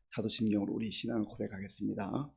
사도신경으로 우리 신앙을 고백하겠습니다.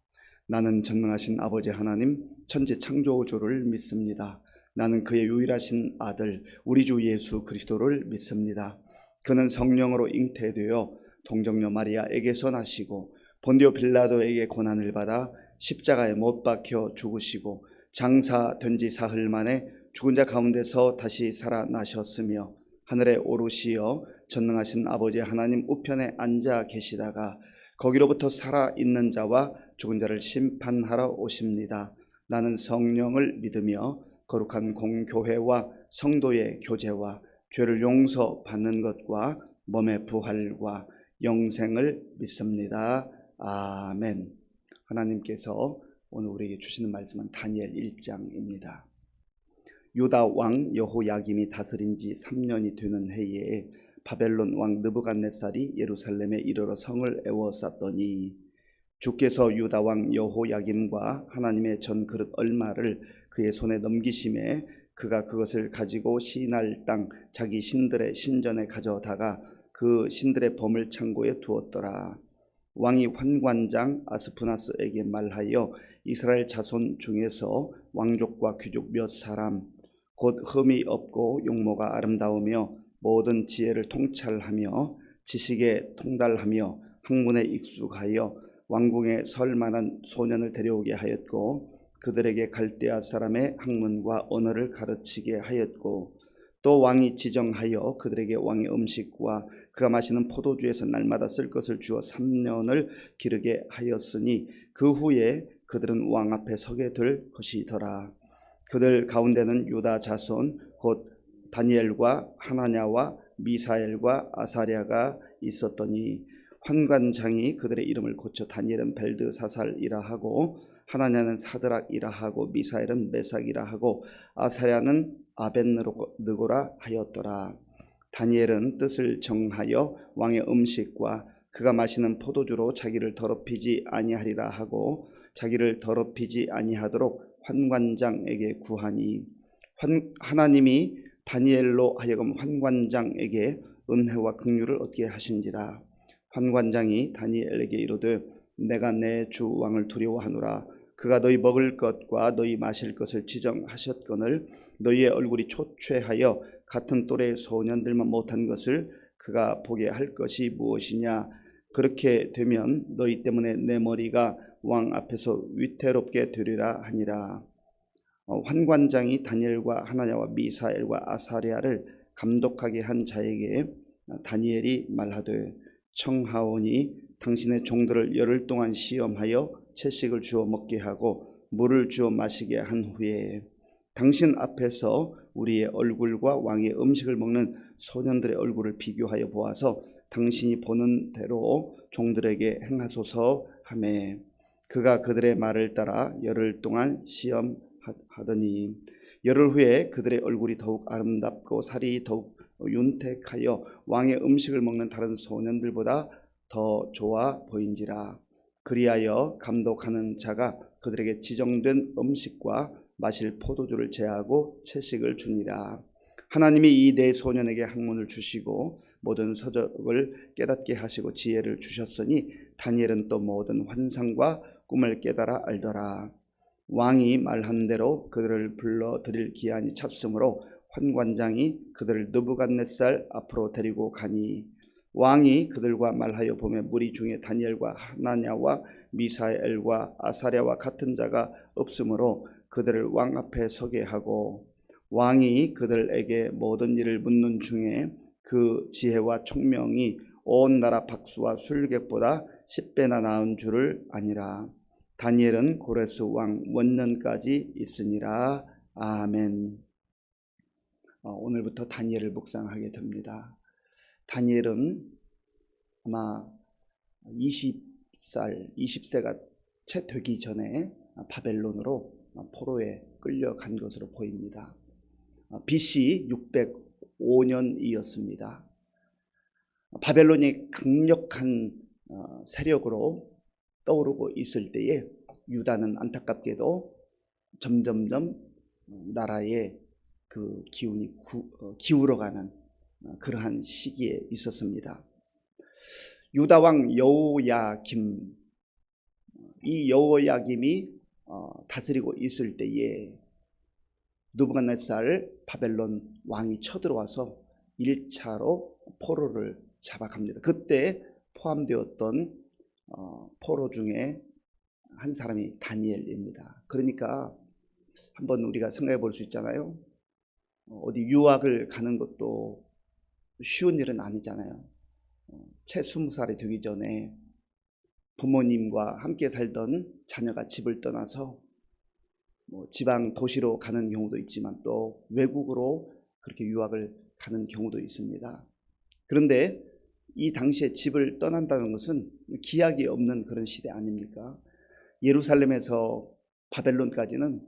나는 전능하신 아버지 하나님 천지 창조주를 믿습니다. 나는 그의 유일하신 아들 우리 주 예수 그리스도를 믿습니다. 그는 성령으로 잉태되어 동정녀 마리아에게서 나시고 본디오 빌라도에게 고난을 받아 십자가에 못 박혀 죽으시고 장사된 지 사흘 만에 죽은 자 가운데서 다시 살아나셨으며 하늘에 오르시어 전능하신 아버지 하나님 우편에 앉아 계시다가 거기로부터 살아있는 자와 죽은 자를 심판하러 오십니다. 나는 성령을 믿으며 거룩한 공교회와 성도의 교제와 죄를 용서받는 것과 몸의 부활과 영생을 믿습니다. 아멘. 하나님께서 오늘 우리에게 주시는 말씀은 다니엘 1장입니다. 유다 왕 여호야김이 다스린 지 3년이 되는 해에 바벨론 왕 느부갓네살이 예루살렘에 이르러 성을 에워쌌더니 주께서 유다 왕 여호야김과 하나님의 전 그릇 얼마를 그의 손에 넘기심에 그가 그것을 가지고 시날 땅 자기 신들의 신전에 가져다가 그 신들의 보물 창고에 두었더라. 왕이 환관장 아스푸나스에게 말하여 이스라엘 자손 중에서 왕족과 귀족 몇 사람 곧 흠이 없고 용모가 아름다우며 모든 지혜를 통찰하며 지식에 통달하며 학문에 익숙하여 왕궁에 설 만한 소년을 데려오게 하였고 그들에게 갈대아 사람의 학문과 언어를 가르치게 하였고 또 왕이 지정하여 그들에게 왕의 음식과 그가 마시는 포도주에서 날마다 쓸 것을 주어 3년을 기르게 하였으니 그 후에 그들은 왕 앞에 서게 될 것이더라. 그들 가운데는 유다 자손 곧 다니엘과 하나냐와 미사엘과 아사랴가 있었더니 환관장이 그들의 이름을 고쳐 다니엘은 벨드사살이라 하고 하나냐는 사드락이라 하고 미사엘은 메삭이라 하고 아사랴는 아벳느고라 하였더라. 다니엘은 뜻을 정하여 왕의 음식과 그가 마시는 포도주로 자기를 더럽히지 아니하리라 하고 자기를 더럽히지 아니하도록 환관장에게 구하니 하나님이 다니엘로 하여금 환관장에게 은혜와 긍휼을 얻게 하신지라. 환관장이 다니엘에게 이르되 내가 내 주 왕을 두려워하노라. 그가 너희 먹을 것과 너희 마실 것을 지정하셨거늘 너희의 얼굴이 초췌하여 같은 또래의 소년들만 못한 것을 그가 보게 할 것이 무엇이냐. 그렇게 되면 너희 때문에 내 머리가 왕 앞에서 위태롭게 되리라 하니라. 환관장이 다니엘과 하나냐와 미사엘과 아사랴를 감독하게 한 자에게 다니엘이 말하되 청하오니 당신의 종들을 열흘 동안 시험하여 채식을 주어 먹게 하고 물을 주어 마시게 한 후에 당신 앞에서 우리의 얼굴과 왕의 음식을 먹는 소년들의 얼굴을 비교하여 보아서 당신이 보는 대로 종들에게 행하소서 하매 그가 그들의 말을 따라 열흘 동안 시험하더니 열흘 후에 그들의 얼굴이 더욱 아름답고 살이 더욱 윤택하여 왕의 음식을 먹는 다른 소년들보다 더 좋아 보인지라. 그리하여 감독하는 자가 그들에게 지정된 음식과 마실 포도주를 제하고 채식을 주니라. 하나님이 이 네 소년에게 학문을 주시고 모든 서적을 깨닫게 하시고 지혜를 주셨으니 다니엘은 또 모든 환상과 꿈을 깨달아 알더라. 왕이 말한 대로 그들을 불러 드릴 기한이 찼으므로 환관장이 그들을 느부갓네살 앞으로 데리고 가니 왕이 그들과 말하여 보매 무리 중에 다니엘과 하나냐와 미사엘과 아사랴와 같은 자가 없으므로 그들을 왕 앞에 서게 하고 왕이 그들에게 모든 일을 묻는 중에 그 지혜와 총명이 온 나라 박수와 술객보다 10배나 나은 줄을 아니라. 다니엘은 고레스 왕 원년까지 있으니라. 아멘. 오늘부터 다니엘을 묵상하게 됩니다. 다니엘은 아마 20세가 채 되기 전에 바벨론으로 포로에 끌려간 것으로 보입니다. BC 605년이었습니다. 바벨론이 강력한 세력으로 떠오르고 있을 때에 유다는 안타깝게도 점점점 나라의 그 기운이 기울어가는 그러한 시기에 있었습니다. 유다 왕 여호야김, 이 여호야김이 다스리고 있을 때에 느부갓네살 바벨론 왕이 쳐들어와서 1차로 포로를 잡아갑니다. 그때 포함되었던 포로 중에 한 사람이 다니엘입니다. 그러니까 한번 우리가 생각해 볼 수 있잖아요. 어디 유학을 가는 것도 쉬운 일은 아니잖아요. 채 20살이 되기 전에 부모님과 함께 살던 자녀가 집을 떠나서 지방 도시로 가는 경우도 있지만 또 외국으로 그렇게 유학을 가는 경우도 있습니다. 그런데 이 당시에 집을 떠난다는 것은 기약이 없는 그런 시대 아닙니까? 예루살렘에서 바벨론까지는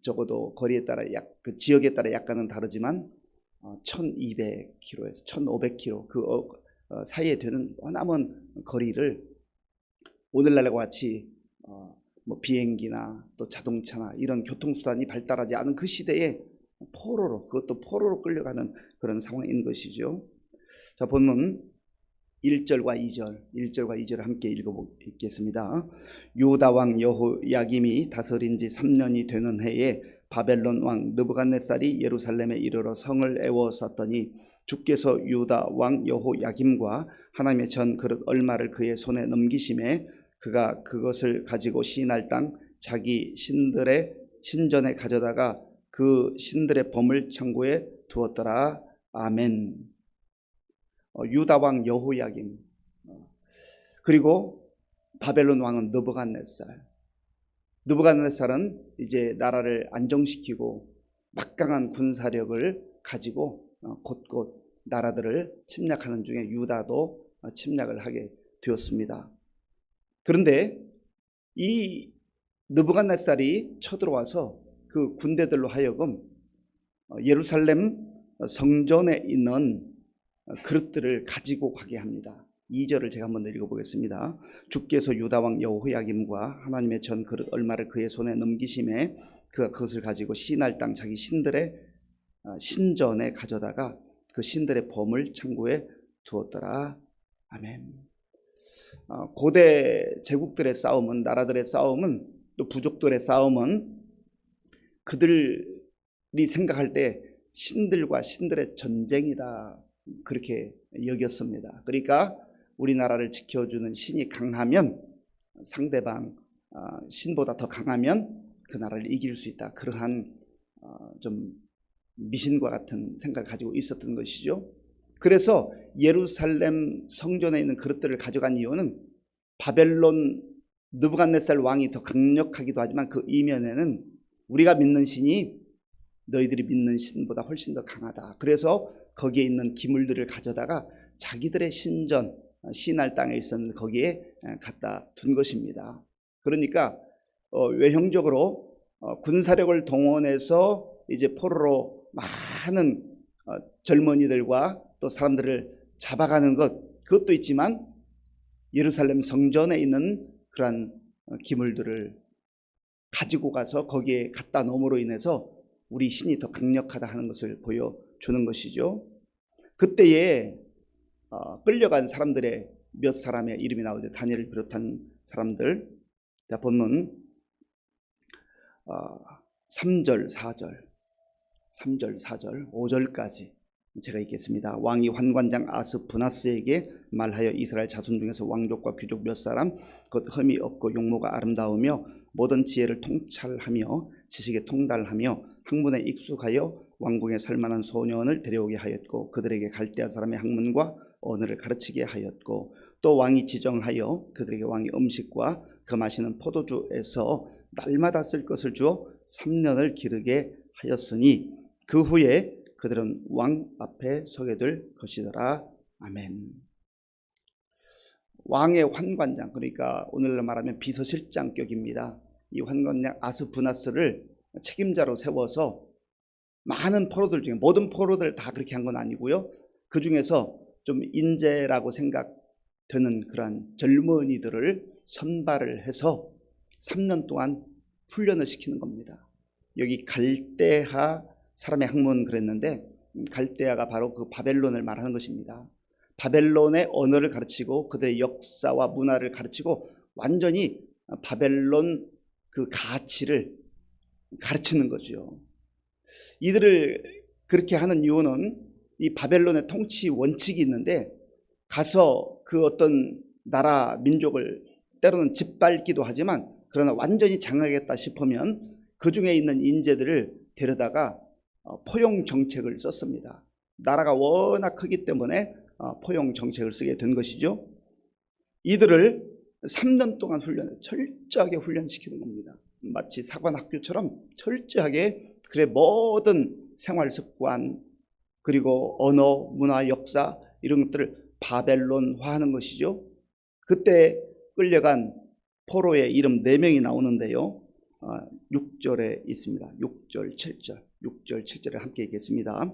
적어도 거리에 따라 그 지역에 따라 약간은 다르지만 1200km에서 1500km 그 사이에 되는 원하먼 거리를 오늘날과 같이 비행기나 또 자동차나 이런 교통수단이 발달하지 않은 그 시대에 그것도 포로로 끌려가는 그런 상황인 것이죠. 자, 본문 1절과 2절을 함께 읽겠습니다. 유다 왕 여호야김이 다스린 지 3년이 되는 해에 바벨론 왕 느부갓네살이 예루살렘에 이르러 성을 에워쌌더니 주께서 유다 왕 여호야김과 하나님의 전 그릇 얼마를 그의 손에 넘기심에 그가 그것을 가지고 시날 땅 자기 신들의 신전에 가져다가 그 신들의 보물 창고에 두었더라. 아멘. 유다 왕 여호야김, 그리고 바벨론 왕은 느부갓네살은 이제 나라를 안정시키고 막강한 군사력을 가지고 곳곳 나라들을 침략하는 중에 유다도 침략을 하게 되었습니다. 그런데 이 느부갓네살이 쳐들어와서 그 군대들로 하여금 예루살렘 성전에 있는 그릇들을 가지고 가게 합니다. 2절을 제가 한번 읽어보겠습니다. 주께서 유다 왕 여호야김과 하나님의 전 그릇 얼마를 그의 손에 넘기심에 그가 그것을 가지고 시날 땅 자기 신들의 신전에 가져다가 그 신들의 보물 창고에 두었더라. 아멘. 고대 제국들의 싸움은, 나라들의 싸움은, 또 부족들의 싸움은 그들이 생각할 때 신들과 신들의 전쟁이다, 그렇게 여겼습니다. 그러니까 우리나라를 지켜주는 신이 강하면, 상대방 신보다 더 강하면 그 나라를 이길 수 있다, 그러한 좀 미신과 같은 생각을 가지고 있었던 것이죠. 그래서 예루살렘 성전에 있는 그릇들을 가져간 이유는 바벨론 느부갓네살 왕이 더 강력하기도 하지만 그 이면에는 우리가 믿는 신이 너희들이 믿는 신보다 훨씬 더 강하다, 그래서 거기에 있는 기물들을 가져다가 자기들의 신전, 시날 땅에 있었는 거기에 갖다 둔 것입니다. 그러니까 외형적으로 군사력을 동원해서 이제 포로로 많은 젊은이들과 또 사람들을 잡아가는 그것도 있지만 예루살렘 성전에 있는 그러한 기물들을 가지고 가서 거기에 갖다 놓음으로 인해서 우리 신이 더 강력하다 하는 것을 보여주는 것이죠. 그때에 끌려간 사람들의 몇 사람의 이름이 나오죠. 다니엘을 비롯한 사람들. 자, 본문 3절, 4절, 5절까지 제가 읽겠습니다. 왕이 환관장 아스부나스에게 말하여 이스라엘 자손 중에서 왕족과 귀족 몇 사람 곧 흠이 없고 용모가 아름다우며 모든 지혜를 통찰하며 지식에 통달하며 학문에 익숙하여 왕궁에 설만한 소년을 데려오게 하였고 그들에게 갈대아 사람의 학문과 언어를 가르치게 하였고 또 왕이 지정하여 그들에게 왕의 음식과 그 마시는 포도주에서 날마다 쓸 것을 주어 3년을 기르게 하였으니 그 후에 그들은 왕 앞에 서게 될 것이더라. 아멘. 왕의 환관장, 그러니까 오늘날 말하면 비서실장격입니다. 이 환관장 아스부나스를 책임자로 세워서 많은 포로들 중에, 모든 포로들 다 그렇게 한 건 아니고요, 그 중에서 좀 인재라고 생각되는 그러한 젊은이들을 선발을 해서 3년 동안 훈련을 시키는 겁니다. 여기 갈대아 사람의 학문 그랬는데 갈대아가 바로 그 바벨론을 말하는 것입니다. 바벨론의 언어를 가르치고 그들의 역사와 문화를 가르치고 완전히 바벨론 그 가치를 가르치는 거죠. 이들을 그렇게 하는 이유는 이 바벨론의 통치 원칙이 있는데 가서 그 어떤 나라 민족을 때로는 짓밟기도 하지만 그러나 완전히 장악하겠다 싶으면 그 중에 있는 인재들을 데려다가 포용 정책을 썼습니다. 나라가 워낙 크기 때문에 포용 정책을 쓰게 된 것이죠. 이들을 3년 동안 철저하게 훈련시키는 겁니다. 마치 사관학교처럼 철저하게 그의 모든 생활 습관 그리고 언어, 문화, 역사 이런 것들을 바벨론화하는 것이죠. 그때 끌려간 포로의 이름 4명이 나오는데요. 6절에 있습니다. 6절, 7절. 6절, 7절을 함께 읽겠습니다.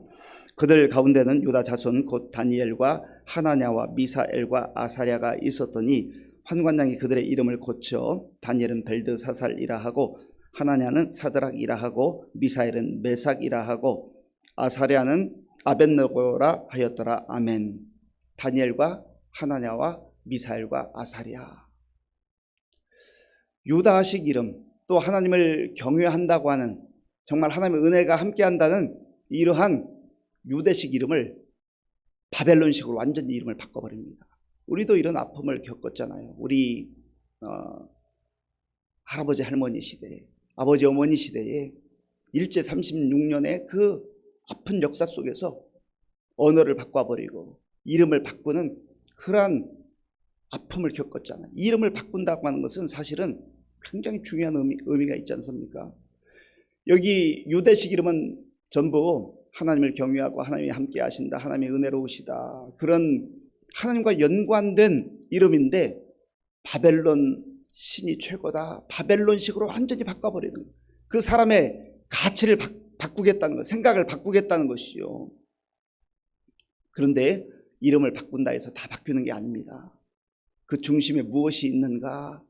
그들 가운데는 유다 자손 곧 다니엘과 하나냐와 미사엘과 아사랴가 있었더니 환관장이 그들의 이름을 고쳐 다니엘은 벨드사살이라 하고 하나냐는 사드락이라 하고 미사엘은 메삭이라 하고 아사랴는 아벳느고라 하였더라. 아멘. 다니엘과 하나냐와 미사엘과 아사랴. 유다식 이름, 또 하나님을 경외한다고 하는 정말 하나님의 은혜가 함께한다는 이러한 유대식 이름을 바벨론식으로 완전히 이름을 바꿔버립니다. 우리도 이런 아픔을 겪었잖아요. 우리 할아버지 할머니 시대에, 아버지 어머니 시대에 일제 36년의 그 아픈 역사 속에서 언어를 바꿔버리고 이름을 바꾸는 그러한 아픔을 겪었잖아요. 이름을 바꾼다고 하는 것은 사실은 굉장히 중요한 의미가 있지 않습니까? 여기 유대식 이름은 전부 하나님을 경외하고 하나님이 함께 하신다, 하나님이 은혜로우시다, 그런 하나님과 연관된 이름인데 바벨론 신이 최고다, 바벨론식으로 완전히 바꿔버리는 그 사람의 가치를 바꾸겠다는 것, 생각을 바꾸겠다는 것이요. 그런데 이름을 바꾼다 해서 다 바뀌는 게 아닙니다. 그 중심에 무엇이 있는가,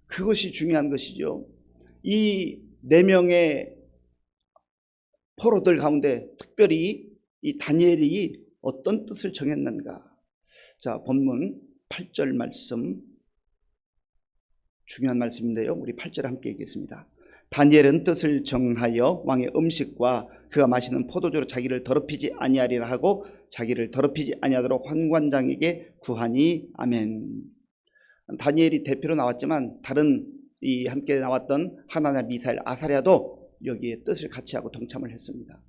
그것이 중요한 것이죠. 이 4명의 포로들 가운데 특별히 이 다니엘이 어떤 뜻을 정했는가. 자, 본문 8절 말씀, 중요한 말씀인데요. 우리 8절 함께 읽겠습니다. 다니엘은 뜻을 정하여 왕의 음식과 그가 마시는 포도주로 자기를 더럽히지 아니하리라 하고 자기를 더럽히지 아니하도록 환관장에게 구하니. 아멘. 다니엘이 대표로 나왔지만 다른 이 함께 나왔던 하나냐, 미사엘, 아사랴도 여기에 뜻을 같이 하고 동참을 했습니다.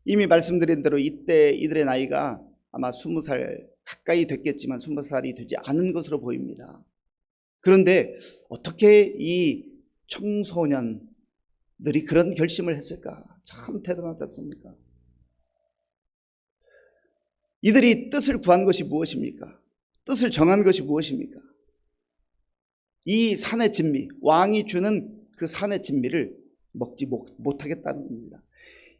이미 말씀드린 대로 이때 이들의 나이가 아마 20살 가까이 됐겠지만 20살이 되지 않은 것으로 보입니다. 그런데 어떻게 이 청소년들이 그런 결심을 했을까? 참 대단하지 않습니까? 이들이 뜻을 구한 것이 무엇입니까? 뜻을 정한 것이 무엇입니까? 이 산의 진미, 왕이 주는 그 산의 진미를 먹지 못하겠다는 겁니다.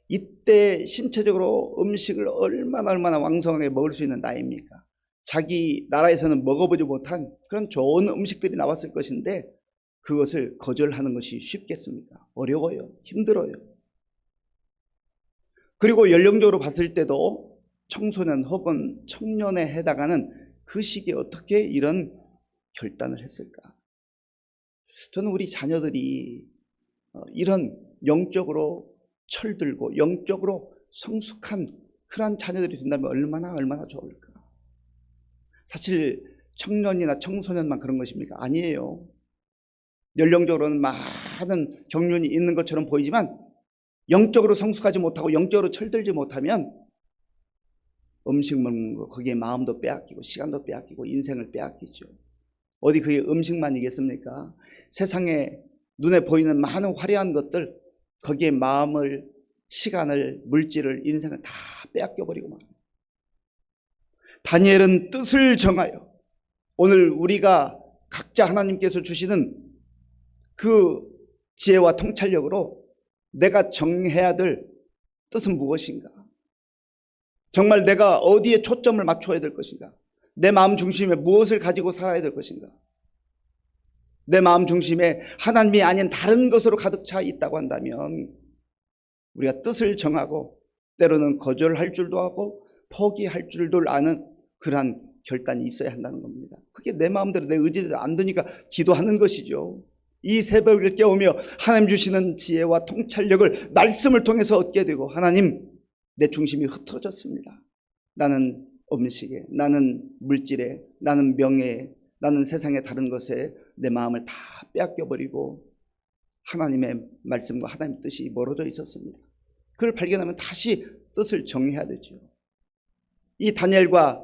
이때 신체적으로 음식을 얼마나 왕성하게 먹을 수 있는 나이입니까? 자기 나라에서는 먹어보지 못한 그런 좋은 음식들이 나왔을 것인데 그것을 거절하는 것이 쉽겠습니까? 어려워요. 힘들어요. 그리고 연령적으로 봤을 때도 청소년 혹은 청년에 해당하는 그 시기에 어떻게 이런 결단을 했을까? 저는 우리 자녀들이 이런 영적으로 철들고 영적으로 성숙한 그러한 자녀들이 된다면 얼마나 좋을까? 사실 청년이나 청소년만 그런 것입니까? 아니에요. 연령적으로는 많은 경륜이 있는 것처럼 보이지만 영적으로 성숙하지 못하고 영적으로 철들지 못하면 음식 먹는 거, 거기에 마음도 빼앗기고 시간도 빼앗기고 인생을 빼앗기죠. 어디 그게 음식만이겠습니까? 세상에 눈에 보이는 많은 화려한 것들, 거기에 마음을, 시간을, 물질을, 인생을 다 빼앗겨버리고 말합니다. 다니엘은 뜻을 정하여 오늘 우리가 각자 하나님께서 주시는 그 지혜와 통찰력으로 내가 정해야 될 뜻은 무엇인가? 정말 내가 어디에 초점을 맞춰야 될 것인가? 내 마음 중심에 무엇을 가지고 살아야 될 것인가? 내 마음 중심에 하나님이 아닌 다른 것으로 가득 차 있다고 한다면 우리가 뜻을 정하고 때로는 거절할 줄도 하고 포기할 줄도 아는 그러한 결단이 있어야 한다는 겁니다. 그게 내 마음대로 내 의지대로 안 되니까 기도하는 것이죠. 이 새벽을 깨우며 하나님 주시는 지혜와 통찰력을 말씀을 통해서 얻게 되고, 하나님, 내 중심이 흐트러졌습니다. 나는 음식에, 나는 물질에, 나는 명예에, 나는 세상의 다른 것에 내 마음을 다 빼앗겨버리고 하나님의 말씀과 하나님의 뜻이 멀어져 있었습니다. 그걸 발견하면 다시 뜻을 정해야 되죠. 이 다니엘과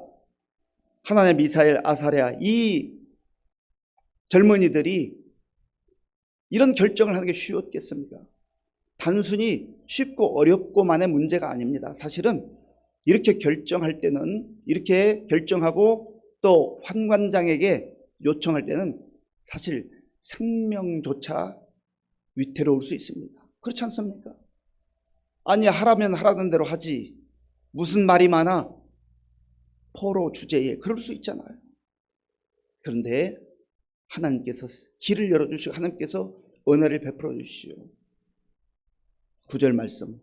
하나님의 미사엘, 아사랴, 이 젊은이들이 이런 결정을 하는 게 쉬웠겠습니까? 단순히 쉽고 어렵고만의 문제가 아닙니다. 사실은 이렇게 결정할 때는, 이렇게 결정하고 또 환관장에게 요청할 때는 사실 생명조차 위태로울 수 있습니다. 그렇지 않습니까? 아니, 하라면 하라는 대로 하지, 무슨 말이 많아, 포로 주제에, 그럴 수 있잖아요. 그런데 하나님께서 길을 열어주시고 하나님께서 은혜를 베풀어 주시오. 9절 말씀,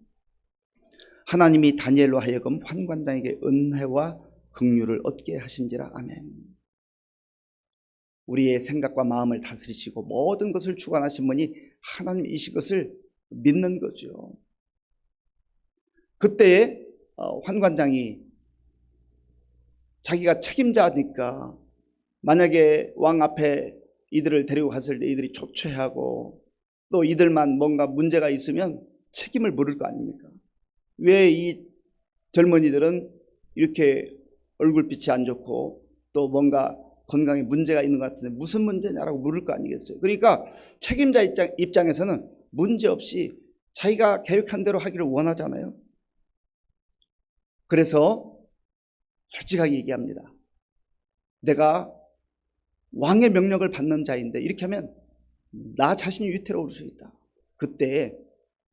하나님이 다니엘로 하여금 환관장에게 은혜와 긍휼을 얻게 하신지라. 아멘. 우리의 생각과 마음을 다스리시고 모든 것을 주관하신 분이 하나님이신 것을 믿는 거죠. 그때 환관장이 자기가 책임자니까 만약에 왕 앞에 이들을 데리고 갔을 때 이들이 초췌하고 또 이들만 뭔가 문제가 있으면 책임을 물을 거 아닙니까? 왜 이 젊은이들은 이렇게 얼굴빛이 안 좋고 또 뭔가 건강에 문제가 있는 것 같은데 무슨 문제냐라고 물을 거 아니겠어요? 그러니까 책임자 입장에서는 문제없이 자기가 계획한 대로 하기를 원하잖아요. 그래서 솔직하게 얘기합니다. 내가 왕의 명령을 받는 자인데 이렇게 하면 나 자신이 위태로울 수 있다. 그때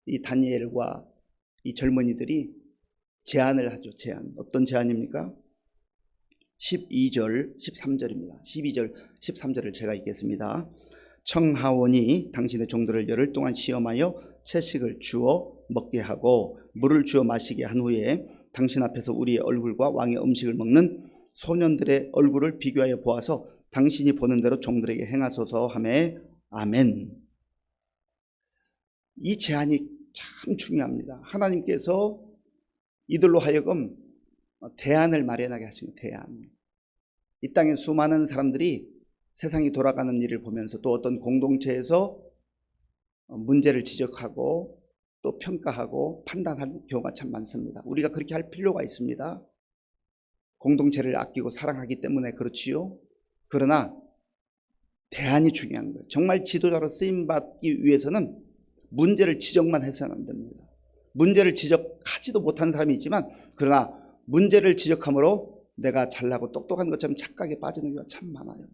이 다니엘과 이 젊은이들이 제안을 하죠. 제안. 어떤 제안입니까? 12절, 13절입니다. 12절, 13절을 제가 읽겠습니다. 청하오니 당신의 종들을 열흘 동안 시험하여 채식을 주어 먹게 하고 물을 주어 마시게 한 후에 당신 앞에서 우리의 얼굴과 왕의 음식을 먹는 소년들의 얼굴을 비교하여 보아서 당신이 보는 대로 종들에게 행하소서 하매. 아멘. 이 제안이 참 중요합니다. 하나님께서 이들로 하여금 대안을 마련하게 하신 대안. 이 땅에 수많은 사람들이 세상이 돌아가는 일을 보면서 또 어떤 공동체에서 문제를 지적하고 또 평가하고 판단하는 경우가 참 많습니다. 우리가 그렇게 할 필요가 있습니다. 공동체를 아끼고 사랑하기 때문에 그렇지요. 그러나 대안이 중요한 거예요. 정말 지도자로 쓰임받기 위해서는 문제를 지적만 해서는 안 됩니다. 문제를 지적하지도 못한 사람이 있지만 그러나 문제를 지적함으로 내가 잘나고 똑똑한 것처럼 착각에 빠지는 경우가 참 많아요.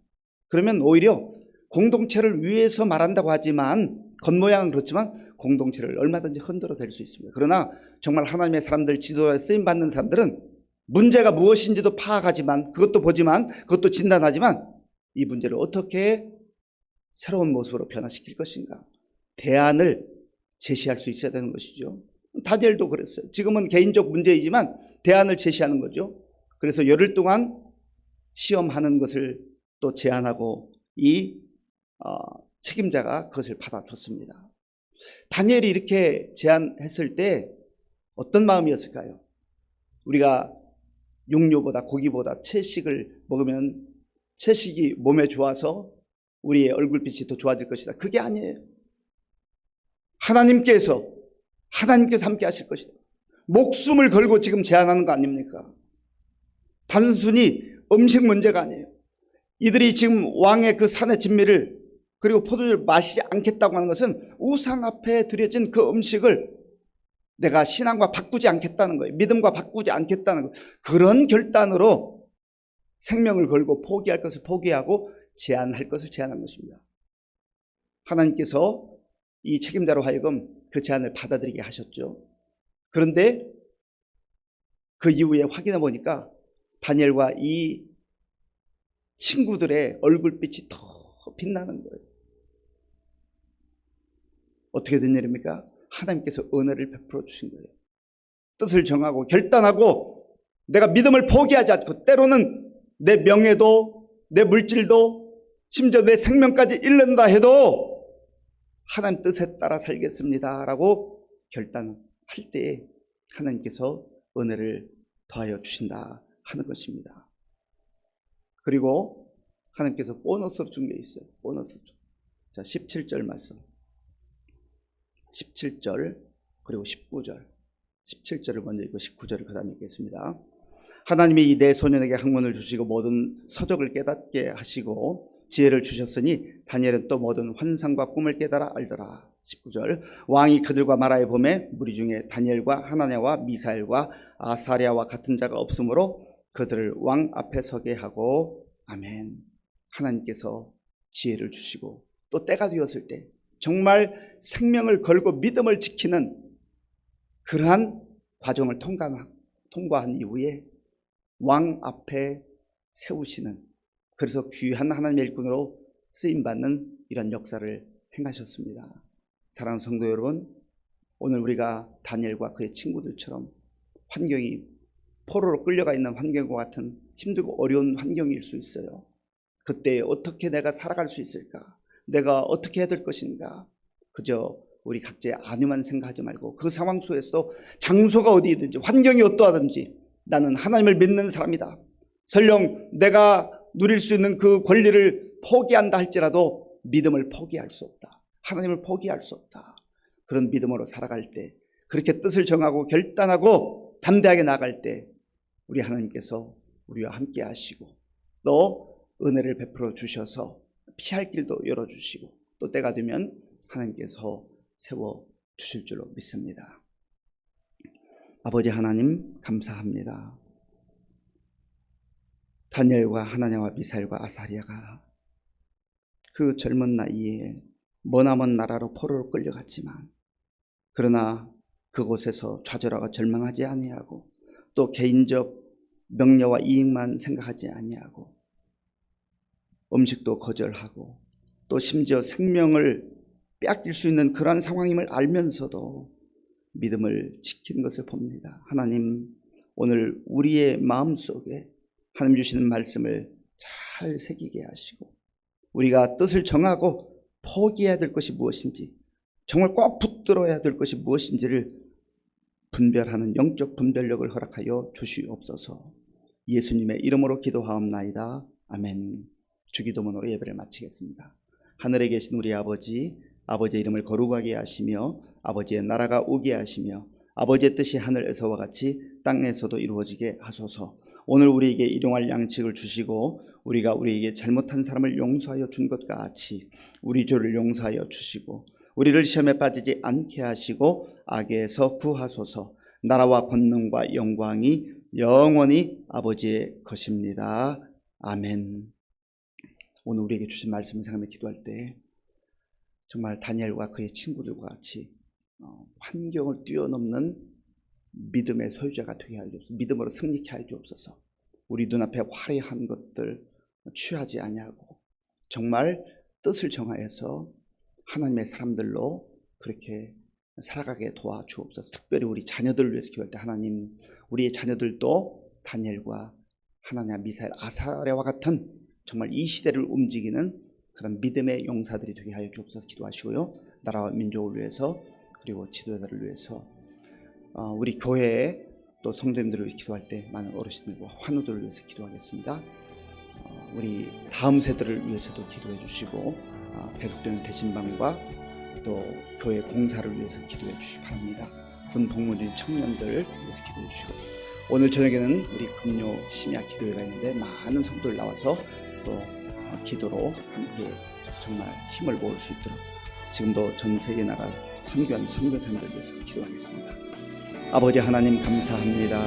그러면 오히려 공동체를 위해서 말한다고 하지만 겉모양은 그렇지만 공동체를 얼마든지 흔들어 댈 수 있습니다. 그러나 정말 하나님의 사람들, 지도자에 쓰임받는 사람들은 문제가 무엇인지도 파악하지만 그것도 보지만 그것도 진단하지만 이 문제를 어떻게 새로운 모습으로 변화시킬 것인가, 대안을 제시할 수 있어야 되는 것이죠. 다니엘도 그랬어요. 지금은 개인적 문제이지만 대안을 제시하는 거죠. 그래서 열흘 동안 시험하는 것을 또 제안하고 이 책임자가 그것을 받아줬습니다. 다니엘이 이렇게 제안했을 때 어떤 마음이었을까요? 우리가 육류보다 고기보다 채식을 먹으면 채식이 몸에 좋아서 우리의 얼굴빛이 더 좋아질 것이다. 그게 아니에요. 하나님께서 함께 하실 것이다. 목숨을 걸고 지금 제안하는 거 아닙니까? 단순히 음식 문제가 아니에요. 이들이 지금 왕의 그 산의 진미를 그리고 포도주를 마시지 않겠다고 하는 것은 우상 앞에 드려진 그 음식을 내가 신앙과 바꾸지 않겠다는 거예요. 믿음과 바꾸지 않겠다는 거예요. 그런 결단으로 생명을 걸고 포기할 것을 포기하고 제안할 것을 제안한 것입니다. 하나님께서 이 책임자로 하여금 그 제안을 받아들이게 하셨죠. 그런데 그 이후에 확인해 보니까 다니엘과 이 친구들의 얼굴빛이 더 빛나는 거예요. 어떻게 된 일입니까? 하나님께서 은혜를 베풀어 주신 거예요. 뜻을 정하고 결단하고 내가 믿음을 포기하지 않고 때로는 내 명예도 내 물질도 심지어 내 생명까지 잃는다 해도 하나님 뜻에 따라 살겠습니다 라고 결단할 때에 하나님께서 은혜를 더하여 주신다 하는 것입니다. 그리고 하나님께서 보너스로 준 게 있어요. 보너스. 자, 17절 말씀. 17절 그리고 19절. 17절을 먼저 읽고 19절을 그 다음에 읽겠습니다. 하나님이 이 네 소년에게 학문을 주시고 모든 서적을 깨닫게 하시고 지혜를 주셨으니 다니엘은 또 모든 환상과 꿈을 깨달아 알더라. 19절. 왕이 그들과 말하여 보매 무리 중에 다니엘과 하나냐와 미사엘과 아사랴와 같은 자가 없으므로 그들을 왕 앞에 서게 하고. 아멘. 하나님께서 지혜를 주시고 또 때가 되었을 때 정말 생명을 걸고 믿음을 지키는 그러한 과정을 통과한 이후에 왕 앞에 세우시는, 그래서 귀한 하나님의 일꾼으로 쓰임받는 이런 역사를 행하셨습니다. 사랑하는 성도 여러분, 오늘 우리가 다니엘과 그의 친구들처럼 환경이 포로로 끌려가 있는 환경과 같은 힘들고 어려운 환경일 수 있어요. 그때 어떻게 내가 살아갈 수 있을까? 내가 어떻게 해야 될 것인가? 그저 우리 각자의 안위만 생각하지 말고 그 상황 속에서도 장소가 어디든지 환경이 어떠하든지 나는 하나님을 믿는 사람이다. 설령 내가 누릴 수 있는 그 권리를 포기한다 할지라도 믿음을 포기할 수 없다. 하나님을 포기할 수 없다. 그런 믿음으로 살아갈 때, 그렇게 뜻을 정하고 결단하고 담대하게 나갈 때 우리 하나님께서 우리와 함께 하시고 또 은혜를 베풀어 주셔서 피할 길도 열어주시고 또 때가 되면 하나님께서 세워주실 줄로 믿습니다. 아버지 하나님 감사합니다. 다니엘과 하나냐와 미사엘과 아사랴가 그 젊은 나이에 머나먼 나라로 포로로 끌려갔지만 그러나 그곳에서 좌절하고 절망하지 아니하고 또 개인적 명예와 이익만 생각하지 아니하고 음식도 거절하고 또 심지어 생명을 빼앗길 수 있는 그러한 상황임을 알면서도 믿음을 지킨 것을 봅니다. 하나님, 오늘 우리의 마음속에 하나님 주시는 말씀을 잘 새기게 하시고 우리가 뜻을 정하고 포기해야 될 것이 무엇인지, 정말 꼭 붙들어야 될 것이 무엇인지를 분별하는 영적 분별력을 허락하여 주시옵소서. 예수님의 이름으로 기도하옵나이다. 아멘. 주기도문으로 예배를 마치겠습니다. 하늘에 계신 우리 아버지, 아버지의 이름을 거룩하게 하시며 아버지의 나라가 오게 하시며 아버지의 뜻이 하늘에서와 같이 땅에서도 이루어지게 하소서. 오늘 우리에게 일용할 양식을 주시고 우리가 우리에게 잘못한 사람을 용서하여 준 것 같이 우리 죄를 용서하여 주시고 우리를 시험에 빠지지 않게 하시고 악에서 구하소서. 나라와 권능과 영광이 영원히 아버지의 것입니다. 아멘. 오늘 우리에게 주신 말씀을 생각하며 기도할 때 정말 다니엘과 그의 친구들과 같이 환경을 뛰어넘는 믿음의 소유자가 되게 하여 주옵소서. 믿음으로 승리케 하여 주옵소서. 우리 눈앞에 화려한 것들 취하지 아니하고 정말 뜻을 정하여서 하나님의 사람들로 그렇게 살아가게 도와주옵소서. 특별히 우리 자녀들을 위해서 기도할 때 하나님, 우리의 자녀들도 다니엘과 하나냐, 미사엘, 아사랴와 같은 정말 이 시대를 움직이는 그런 믿음의 용사들이 되게 하여 주옵소서. 기도하시고요. 나라와 민족을 위해서 그리고 지도자들을 위해서 우리 교회에 또 성도님들을 위해서 기도할 때 많은 어르신들과 환우들을 위해서 기도하겠습니다. 우리 다음 세대를 위해서도 기도해 주시고 배속되는 대신방과 또 교회 공사를 위해서 기도해 주시기 바랍니다. 군 복무 중 청년들을 위해서 기도해 주시고 오늘 저녁에는 우리 금요 심야 기도회가 있는데 많은 성도들 나와서 또 기도로 함께 정말 힘을 모을 수 있도록 지금도 전 세계 나라 선교하는 선교사님들 위해서 기도하겠습니다. 아버지 하나님 감사합니다.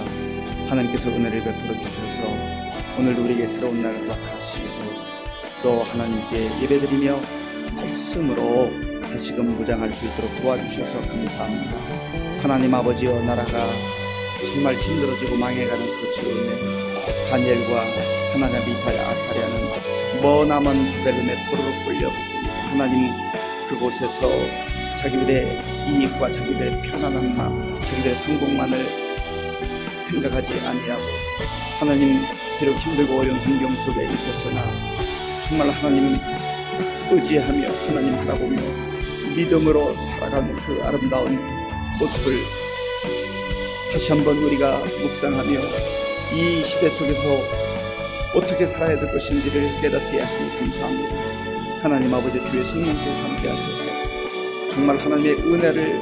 하나님께서 은혜를 베풀어 주셔서 오늘 우리에게 새로운 날을 허락하시고 또 하나님께 예배드리며 말씀으로 다시금 무장할 수 있도록 도와주셔서 감사합니다. 하나님 아버지여, 나라가 정말 힘들어지고 망해가는 그 즈음에 다니엘과 하나냐, 미사엘, 아사랴는 머나먼 바벨론의 포로로 끌려갔습니다. 하나님, 그곳에서 자기들의 이익과 자기들의 편안함과 자기들의 성공만을 생각하지 아니하고 하나님 비록 힘들고 어려운 환경 속에 있었으나 정말 하나님 의지하며 하나님 바라보며 믿음으로 살아가는 그 아름다운 모습을 다시 한번 우리가 묵상하며 이 시대 속에서 어떻게 살아야 될 것인지를 깨닫게 하시니 감사합니다. 하나님 아버지 주의 성령께서 함께 하셔서 정말 하나님의 은혜를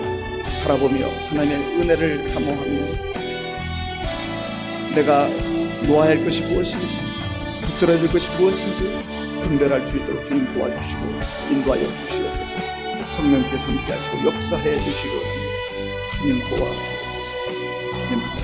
바라보며 하나님의 은혜를 사모하며 내가 놓아야 할 것이 무엇인지 붙들어야 할 것이 무엇인지 분별할 수 있도록 주님 도와주시고 인도하여 주시옵소서. 성령께서 함께 하시고 역사해 주시고 주님 도와주옵소서. 주님